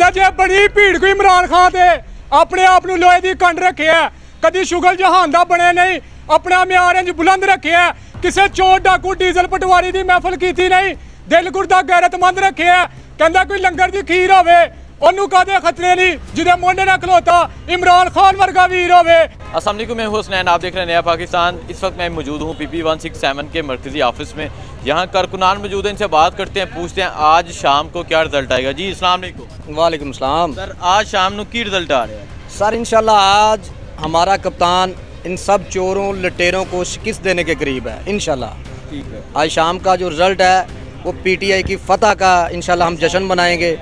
कहता जे बड़ी भीड़ कोई इमरान खान ते अपने आप नूं लोहे दी कंड रखिया, कदी शुगल जहान दा बने नहीं, अपना म्यार इंज बुलंद रखिया, किसे चोर डाकू डीजल पटवारी दी महफिल कीती नहीं, दिल गुरदा गैरतमंद रखिया, कहता कोई लंगर दी खीर होवे ओनू कादे खतरे नहीं, जिदे मोंडे ना खलोता इमरान खान वर्गा वीर होवे। अस्सलाम वालेकुम, मैं हूं हुसनैन, आप देख रहे हैं नया पाकिस्तान। इस वक्त मैं मौजूद हूं PP 167 के मरकज़ी ऑफिस में। यहाँ कारकुनान मौजूद हैं, इनसे बात करते हैं, पूछते हैं आज शाम को क्या रिजल्ट आएगा। जी अस्सलाम वालेकुम। वालेकुम सलाम। सर आज शाम को की रिजल्ट आ रहा है? सर इंशाल्लाह आज हमारा कप्तान इन सब चोरों लटेरों को शिकस्त देने के करीब है इंशाल्लाह। ठीक है, आज शाम का जो रिज़ल्ट है वो PTI की फ़तह का इंशाल्लाह हम जश्न मनाएंगे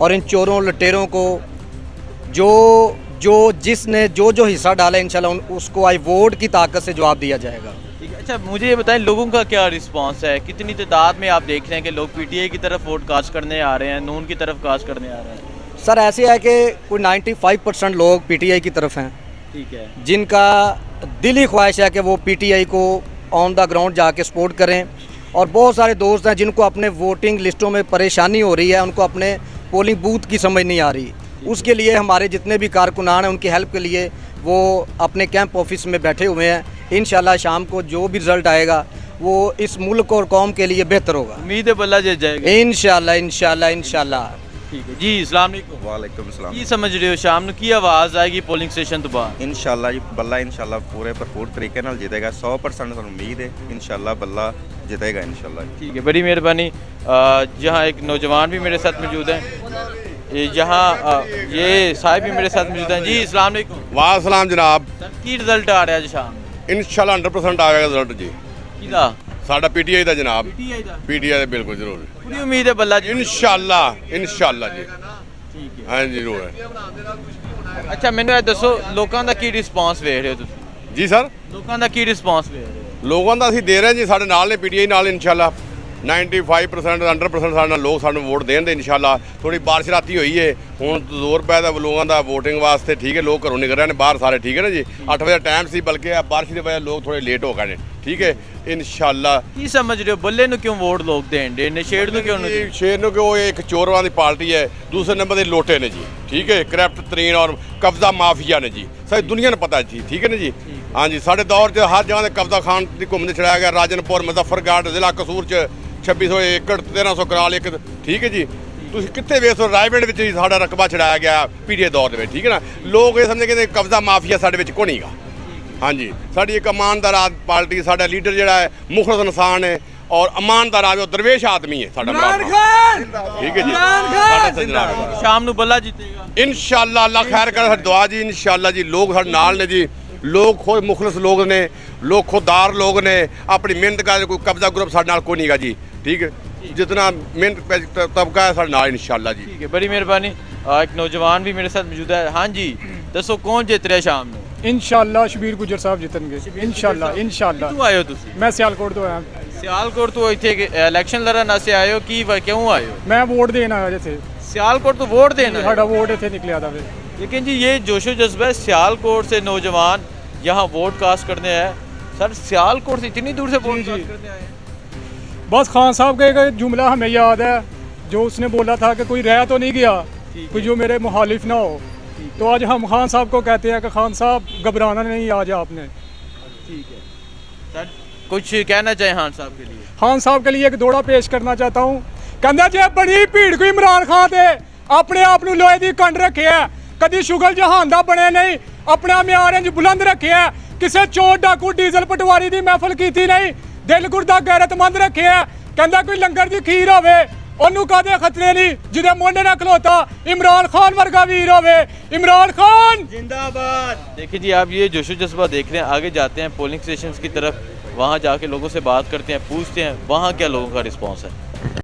और इन चोरों लटेरों को जिसने जो हिस्सा डाला इंशाल्लाह उसको आज वोट की ताकत से जवाब दिया जाएगा। ठीक है। अच्छा मुझे ये बताएं, लोगों का क्या रिस्पांस है? कितनी तादाद में आप देख रहे हैं कि लोग PTI की तरफ वोट कास्ट करने आ रहे हैं, नून की तरफ कास्ट करने आ रहे हैं? सर ऐसे है कि कोई 95% लोग PTI की तरफ हैं, ठीक है, जिनका दिली ख्वाहिश है कि वो PTI को ऑन द ग्राउंड जाके सपोर्ट करें, और बहुत सारे दोस्त हैं जिनको अपने वोटिंग लिस्टों में परेशानी हो रही है, उनको अपने पोलिंग बूथ की समझ नहीं आ रही। उसके लिए हमारे जितने भी कारकुनान हैं उनकी हेल्प के लिए वो अपने कैंप ऑफिस में बैठे हुए हैं। इंशाल्लाह शाम को जो भी रिज़ल्ट आएगा वो इस मुल्क और कौम के लिए बेहतर होगा। उम्मीद है बल्ला जीत जाएगा इंशाल्लाह इंशाल्लाह इंशाल्लाह। ठीक है जी, अस्सलाम वालेकुम। वालेकुम सलाम। की समझ रहे हो शाम को की आवाज़ आएगी पोलिंग स्टेशन तो बाहर? इंशाल्लाह जी बल्ला इंशाल्लाह पूरे भरपूर तरीके नाल जीतेगा, 100% ਸਾਨੂੰ उम्मीद है इंशाल्लाह बल्ला जीतेगा इंशाल्लाह। ठीक है, बड़ी मेहरबानी। यहाँ एक नौजवान भी मेरे साथ मौजूद हैं, यहाँ ये साहिब भी मेरे साथ मौजूद हैं। जी अस्सलाम वालेकुम। वासलाम जनाब। सर की रिजल्ट आ रहा है आज शाम? इंशाल्लाह 100% आएगा रिजल्ट जी। किदा? साडा PTI ਦਾ ਜਨਾਬ। PTI ਦਾ? PTI ਦਾ ਬਿਲਕੁਲ ਜ਼ਰੂਰ। पूरी उम्मीद है बल्ला जी? इंशाल्लाह इंशाल्लाह जी। ठीक है। हाँ जी ਜ਼ਰੂਰ ਹੈ। अच्छा ਮੈਨੂੰ ਇਹ ਦੱਸੋ ਲੋਕਾਂ ਦਾ ਕੀ ਰਿਸਪਾਂਸ ਵੇਖ ਰਹੇ ਹੋ ਤੁਸੀਂ? ਜੀ ਸਰ, ਲੋਕਾਂ ਦਾ ਕੀ ਰਿਸਪਾਂਸ ਵੇਖ ਰਹੇ ਹੋ? ਲੋਕਾਂ ਦਾ ਅਸੀਂ ਦੇ ਰਹੇ ਹਾਂ ਜੀ, ਸਾਡੇ ਨਾਲ ਨੇ PTI ਨਾਲ ਇੰਸ਼ਾल्लाह 95% 100% ਸਾਡੇ ਨਾਲ ਲੋਕ ਸਾਨੂੰ ਵੋਟ ਦੇਣਗੇ ਇੰਸ਼ਾल्लाह। ਥੋੜੀ ਬਾਰਿਸ਼ ਰਾਤੀ ਹੋਈ ਹੈ, ਹੁਣ ਜ਼ੋਰ ਪਿਆ ਦਾ ਲੋਕਾਂ ਦਾ ਵੋਟਿੰਗ ਵਾਸਤੇ। ਠੀਕ ਹੈ, ਲੋਕ ਘਰੋਂ ਨਿਕਲ ਰਹੇ ਨੇ ਬਾਹਰ ਸਾਰੇ। ਠੀਕ ਹੈ ਨਾ ਜੀ, 8 ਵਜੇ ਟਾਈਮ ਸੀ, ਬਲਕਿ ਆ ਬਾਰਿਸ਼ ਦੀ ਵਜ੍ਹਾ ਲੋਕ ਥੋੜੇ ਲੇਟ ਹੋ ਗਏ ਨੇ। ਠੀਕ ਹੈ इंशाल्लाह। ਕੀ ਸਮਝ ਰਹੇ ਹੋ ਬੱਲੇ ਨੂੰ ਕਿਉਂ ਵੋਟ ਲੋਕ ਦੇਣ ਦੇ ਨੇ, ਸ਼ੇਰ ਨੂੰ ਕਿਉਂ ਨਹੀਂ? ਸ਼ੇਰ ਨੂੰ ਕਿਉਂ, ਇਹ ਇੱਕ ਚੋਰਾਂ ਦੀ ਪਾਰਟੀ ਹੈ, ਦੂਸਰੇ ਨੰਬਰ ਦੇ ਲੋਟੇ ਨੇ ਜੀ। ਠੀਕ ਹੈ, ਕਰਪਟ ਤਰੀਨ ਔਰ ਕਬਜ਼ਾ ਮਾਫੀਆ ਨੇ ਜੀ, ਸਾਰੀ ਦੁਨੀਆ ਨੂੰ ਪਤਾ ਜੀ। ਠੀਕ ਹੈ ਨਾ ਜੀ। हाँ जी, साढ़े दौर च हर जगह कब्जा खान की घूमते छड़ाया गया, राजनपुर मुजफ्फरगढ़ जिला कसूर च 2600 एकड़ 1300 कराल एक। ठीक है जी, तुम कितने वेख लो रायगढ़ में साड़ा रकबा छड़ाया गया PTI दौर में। ठीक है ना, लोग ये समझे कि कब्जा माफिया साढ़े कोई नहीं गा। हाँ जी, साड़ी एक ईमानदार पार्टी, साडा लीडर जोड़ा है मुखलस इंसान है और ईमानदार आदमी, दरवेश आदमी है साडा। ठीक है जी, शाम ਨੂੰ ਬੱਲਾ ਜਿੱਤੇਗਾ इंशाल्लाह। अल्लाह खैर करे, साडी दुआ जी इंशाल्लाह जी। लोग साडे नाल ने जी, लोग खुद मुखलस लोग ने, लोग खुददार लोग ने, अपनी मेहनत कर, कोई कब्जा ग्रुप साडे नाल कोई नहीं गा जी। ठीक है, जितना मेहनत तबका है साडे नाल इंशाल्लाह जी। ठीक है, बड़ी मेहरबानी। एक नौजवान भी मेरे साथ मौजूद है। हाँ जी दसो कौन जीत रहा है शाम ਨੂੰ? इंशाल्लाह शबीर गुजर साहब जितणगे इंशाल्लाह इंशाल्लाह। ਕਿੱਥੋਂ ਆਏ ਹੋ ਤੁਸੀਂ? मैं सियालकोट तो आया, ਸਿਆਲਕੋਟ ਤੋਂ ਇੱਥੇ ਇਲੈਕਸ਼ਨ ਲੜਨ ਵਾਸਤੇ ਆਏ ਹੋ? ਕੀ ਕਿਉਂ ਆਏ ਹੋ? मैं वोट देना आया थे, सियालकोट तो वोट देना है। साडा वोट इत्थे निकलिया था फिर। लेकिन जी ये जोशो जज्बा है, सियालकोट से नौजवान यहाँ वोट कास्ट करने आए। सर सियालकोट से इतनी दूर से वोट कास्ट करने आए? बस खान साहब का एक जुमला हमें याद है जो उसने बोला था कि कोई रह तो नहीं गया, कोई जो मेरे मुखालिफ ना हो। तो आज हम खान साहब को कहते हैं कि खान साहब घबराना नहीं आज आपने। ठीक है सर, कुछ कहना चाहिए खान साहब के लिए? खान साहब के लिए एक दौड़ा पेश करना चाहता हूँ। कहता जे बड़ी भीड़ कोई इमरान खान ते अपने आप नूं लोहे दी कंड रखिया, कदी शुगल जहान दा बने नहीं, अपना म्यार इंज बुलंद रखिया, किसे चोर डाकू डीजल पटवारी दी महफिल कीती नहीं, दिल गुरदा गैरतमंद रखिया, कहता कोई लंगर दी खीर होवे ओनू कादे खतरे नहीं, जिदे मोंडे ना खलोता इमरान खान वर्गा वीर होवे। इमरान खान जिंदाबाद। देखिए जी, आप ये जोशो जज्बा देख रहे हैं। आगे जाते हैं पोलिंग स्टेशन की तरफ, वहाँ जाके लोगों से बात करते हैं, पूछते हैं वहाँ क्या लोगों का रिस्पॉन्स है।